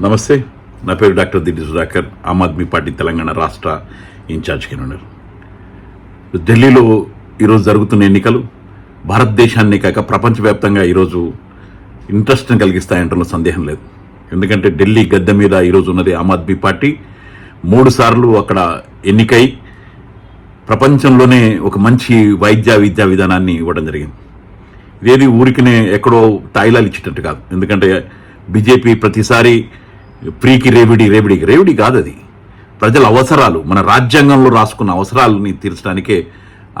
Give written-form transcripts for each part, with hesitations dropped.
నమస్తే, నా పేరు డాక్టర్ దిడ్డి సుధాకర్, ఆమ్ ఆద్మీ పార్టీ తెలంగాణ రాష్ట్ర ఇన్ఛార్జ్ కన్వీనర్. ఢిల్లీలో ఈరోజు జరుగుతున్న ఎన్నికలు భారతదేశాన్ని కాక ప్రపంచవ్యాప్తంగా ఈరోజు ఇంట్రెస్ట్ని కలిగిస్తాయంటలో సందేహం లేదు. ఎందుకంటే ఢిల్లీ గద్దె మీద ఈరోజు ఉన్నది ఆమ్ ఆద్మీ పార్టీ. 3 సార్లు అక్కడ ఎన్నికై ప్రపంచంలోనే ఒక మంచి విద్యా విధానాన్ని ఇవ్వడం జరిగింది. ఇదేది ఊరికినే ఎక్కడో తాయిలాలు ఇచ్చేటట్టు కాదు. ఎందుకంటే బీజేపీ ప్రతిసారి ఫ్రీకి రేవిడి కాదు. అది ప్రజల అవసరాలు, మన రాజ్యాంగంలో రాసుకున్న అవసరాలని తీర్చడానికే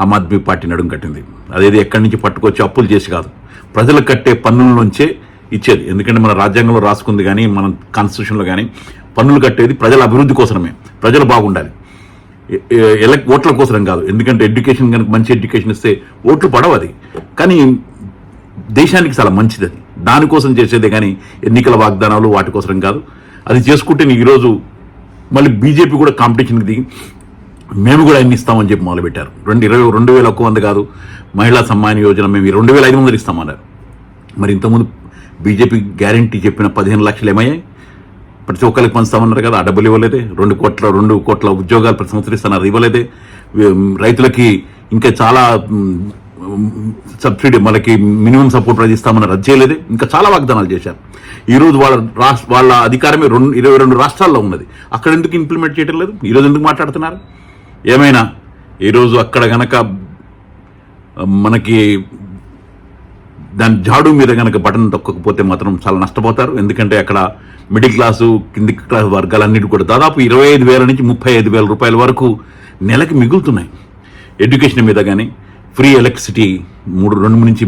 ఆమ్ ఆద్మీ పార్టీ నడుం కట్టింది. అదేది ఎక్కడి నుంచి పట్టుకొచ్చి అప్పులు చేసి కాదు, ప్రజలు కట్టే పన్నుల నుంచే ఇచ్చేది. ఎందుకంటే మన రాజ్యాంగంలో రాసుకుంది కానీ, మన కాన్స్టిట్యూషన్లో కానీ పన్నులు కట్టేది ప్రజల అభివృద్ధి కోసమే, ప్రజలు బాగుండాలి, ఓట్ల కోసం కాదు. ఎందుకంటే ఎడ్యుకేషన్ కనుక మంచి ఎడ్యుకేషన్ ఇస్తే ఓట్లు పడవు. అది కానీ దేశానికి చాలా మంచిది. అది దానికోసం చేసేదే కానీ ఎన్నికల వాగ్దానాలు వాటి కోసం కాదు. అది చేసుకుంటే ఈరోజు మళ్ళీ బీజేపీ కూడా కాంపిటీషన్కి దిగి మేము కూడా ఎన్ని ఇస్తామని చెప్పి మొదలుపెట్టారు. 2,100 కాదు, మహిళా సమ్మాన్ యోజన మేము 2,500 ఇస్తామన్నారు. మరి ఇంతకుముందు బీజేపీ గ్యారంటీ చెప్పిన 15 లక్షలు ఏమయ్యాయి? ప్రతి ఒక్కరికి పంచుతామన్నారు కదా, ఆ డబ్బులు ఇవ్వలేదే. 2 కోట్ల ఉద్యోగాలు ప్రతి సంవత్సరం ఇస్తున్నారు, ఇవ్వలేదే. రైతులకి ఇంకా చాలా సబ్సిడీ, మనకి మినిమం సపోర్ట్ ప్రైజ్ ఇస్తామని రద్దు చేయలేదే. ఇంకా చాలా వాగ్దానాలు చేశారు. ఈరోజు వాళ్ళ అధికారమే 22 రాష్ట్రాల్లో ఉన్నది. అక్కడ ఎందుకు ఇంప్లిమెంట్ చేయడం లేదు? ఈరోజు ఎందుకు మాట్లాడుతున్నారు? ఏమైనా ఈరోజు అక్కడ గనక మనకి దాని జాడు మీద గనక బటన్ తొక్కకపోతే మాత్రం చాలా నష్టపోతారు. ఎందుకంటే అక్కడ మిడిల్ క్లాసు, కింది క్లాస్ వర్గాలన్నిటి కూడా దాదాపు 25,000 నుంచి 35,000 రూపాయల వరకు నెలకి మిగులుతున్నాయి. ఎడ్యుకేషన్ మీద కానీ, ఫ్రీ ఎలక్ట్రిసిటీ 2,000 నుంచి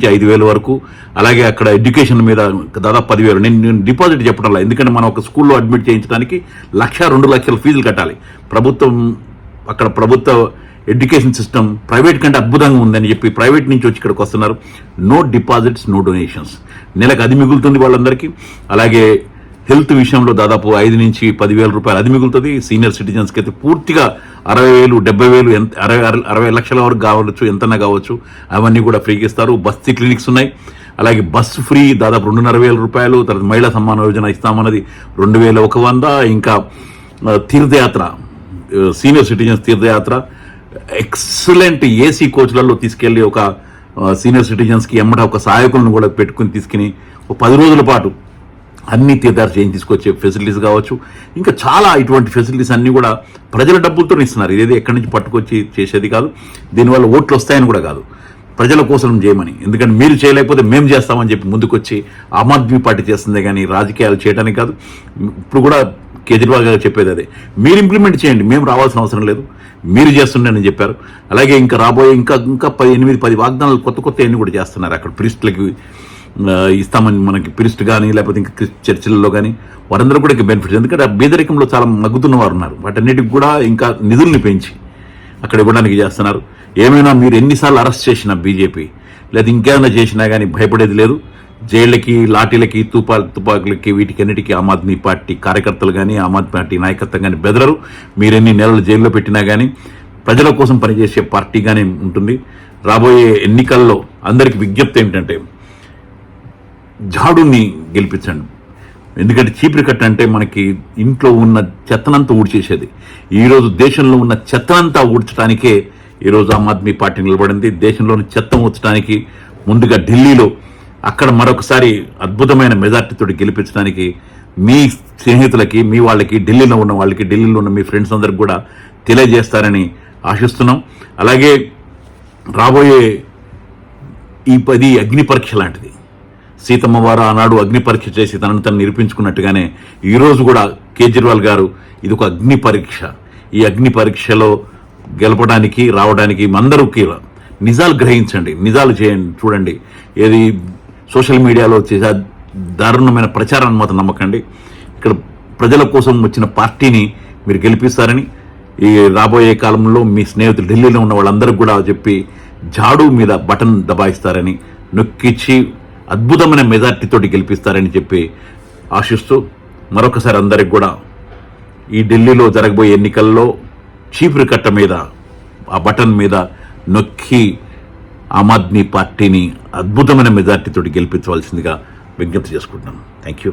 5,000 వరకు. అలాగే అక్కడ ఎడ్యుకేషన్ మీద దాదాపు 10,000. నేను డిపాజిట్ చెప్పడంలా, ఎందుకంటే మనం ఒక స్కూల్లో అడ్మిట్ చేయించడానికి 1,00,000-2 లక్షల ఫీజులు కట్టాలి. అక్కడ ప్రభుత్వ ఎడ్యుకేషన్ సిస్టమ్ ప్రైవేట్ కంటే అద్భుతంగా ఉందని చెప్పి ప్రైవేట్ నుంచి వచ్చి ఇక్కడికి వస్తున్నారు. No deposits, no donations. నెలకు అది మిగులుతుంది వాళ్ళందరికీ. అలాగే హెల్త్ విషయంలో దాదాపు 5 నుంచి 10,000 రూపాయలు అది మిగులుతుంది. సీనియర్ సిటిజన్స్కి అయితే పూర్తిగా 60,000, 70,000, 60 లక్షల వరకు కావచ్చు, ఎంతన్నా కావచ్చు, అవన్నీ కూడా ఫ్రీగా ఇస్తారు. బస్తీ క్లినిక్స్ ఉన్నాయి. అలాగే బస్సు ఫ్రీ దాదాపు 2,500 రూపాయలు. తర్వాత మహిళా సమ్మాన్ యోజన ఇస్తామన్నది 2,100. ఇంకా తీర్థయాత్ర, సీనియర్ సిటిజన్స్ తీర్థయాత్ర ఎక్సలెంట్ ఏసీ కోచ్లలో తీసుకెళ్లి ఒక సీనియర్ సిటిజన్స్కి ఎమ్మట ఒక సహాయకులను కూడా పెట్టుకుని తీసుకుని ఒక 10 రోజుల పాటు అన్ని తీర్థయాత్ర చేయించి తీసుకొచ్చే ఫెసిలిటీస్ కావచ్చు. ఇంకా చాలా ఇటువంటి ఫెసిలిటీస్ అన్నీ కూడా ప్రజల డబ్బులతో ఇస్తున్నారు. ఇదేదో ఎక్కడి నుంచి పట్టుకొచ్చి చేసేది కాదు. దీనివల్ల ఓట్లు వస్తాయని కూడా కాదు, ప్రజల కోసం చేయమని. ఎందుకంటే మీరు చేయలేకపోతే మేము చేస్తామని చెప్పి ముందుకొచ్చి ఆమ్ ఆద్మీ పార్టీ చేస్తుందే కానీ రాజకీయాలు చేయడానికి కాదు. ఇప్పుడు కూడా కేజ్రీవాల్ గారు చెప్పేది అదే, మీరు ఇంప్లిమెంట్ చేయండి, మేము రావాల్సిన అవసరం లేదు, మీరు చేస్తుండని చెప్పారు. అలాగే ఇంకా రాబోయే ఇంకా 8-10 వాగ్దానాలు కొత్త అన్ని కూడా చేస్తున్నారు. అక్కడ ప్రీస్టులకి ఇస్తామని, మనకి ప్రీస్ట్ కానీ లేకపోతే ఇంకా చర్చిలలో కానీ వారందరూ కూడా ఇంకా బెనిఫిట్స్. ఎందుకంటే ఆ బేదరికంలో చాలా మగ్గుతున్న వారు ఉన్నారు. వాటన్నిటికి కూడా ఇంకా నిధుల్ని పెంచి అక్కడ ఇవ్వడానికి చేస్తున్నారు. ఏమైనా మీరు ఎన్నిసార్లు అరెస్ట్ చేసినా బీజేపీ లేదా ఇంకేమైనా చేసినా కానీ భయపడేది లేదు. జైళ్ళకి, లాఠీలకి, తుపాకులకి, వీటికన్నిటికీ ఆమ్ ఆద్మీ పార్టీ కార్యకర్తలు కానీ, ఆమ్ ఆద్మీ పార్టీ నాయకత్వం కానీ బెదరరు. మీరెన్ని నెలలు జైల్లో పెట్టినా కానీ ప్రజల కోసం పనిచేసే పార్టీగానే ఉంటుంది. రాబోయే ఎన్నికల్లో అందరికీ విజ్ఞప్తి ఏమిటంటే జాడుని గెలిపించండి. ఎందుకంటే చీపురు కట్ట అంటే మనకి ఇంట్లో ఉన్న చెత్తనంతా ఊడ్చేసేది. ఈరోజు దేశంలో ఉన్న చెత్తనంతా ఊడ్చడానికే ఈరోజు ఆమ్ ఆద్మీ పార్టీ నిలబడింది. దేశంలోని చెత్త ఊడ్చడానికి ముందుగా ఢిల్లీలో అక్కడ మరొకసారి అద్భుతమైన మెజార్టీతో గెలిపించడానికి మీ స్నేహితులకి, మీ వాళ్ళకి, ఢిల్లీలో ఉన్న వాళ్ళకి, ఢిల్లీలో ఉన్న మీ ఫ్రెండ్స్ అందరికి కూడా తెలియజేస్తారని ఆశిస్తున్నాం. అలాగే రాబోయే ఈ 10 అగ్ని పరీక్ష లాంటిది. సీతమ్మ వారు ఆనాడు అగ్ని పరీక్ష చేసి తనను తను నిరూపించుకున్నట్టుగానే ఈరోజు కూడా కేజ్రీవాల్ గారు ఇది ఒక అగ్ని పరీక్ష. ఈ అగ్ని పరీక్షలో గెలపడానికి, రావడానికి అందరూకి నిజాలు గ్రహించండి, నిజాలు చేయండి. చూడండి, ఏది సోషల్ మీడియాలో చేసే దారుణమైన ప్రచారాన్ని మాత్రం నమ్మకండి. ఇక్కడ ప్రజల కోసం వచ్చిన పార్టీని మీరు గెలిపిస్తారని ఈ రాబోయే కాలంలో మీ స్నేహితులు ఢిల్లీలో ఉన్న వాళ్ళందరూ కూడా చెప్పి జాడు మీద బటన్ దబాయిస్తారని, నొక్కిచ్చి అద్భుతమైన మెజార్టీతోటి గెలిపిస్తారని చెప్పి ఆశిస్తూ మరొకసారి అందరికి కూడా ఈ ఢిల్లీలో జరగబోయే ఎన్నికల్లో చీపురు కట్ట మీద, ఆ బటన్ మీద నొక్కి ఆమ్ ఆద్మీ పార్టీని అద్భుతమైన మెజార్టీతోటి గెలిపించవలసిందిగా విజ్ఞప్తి చేసుకుంటున్నాను. Thank you.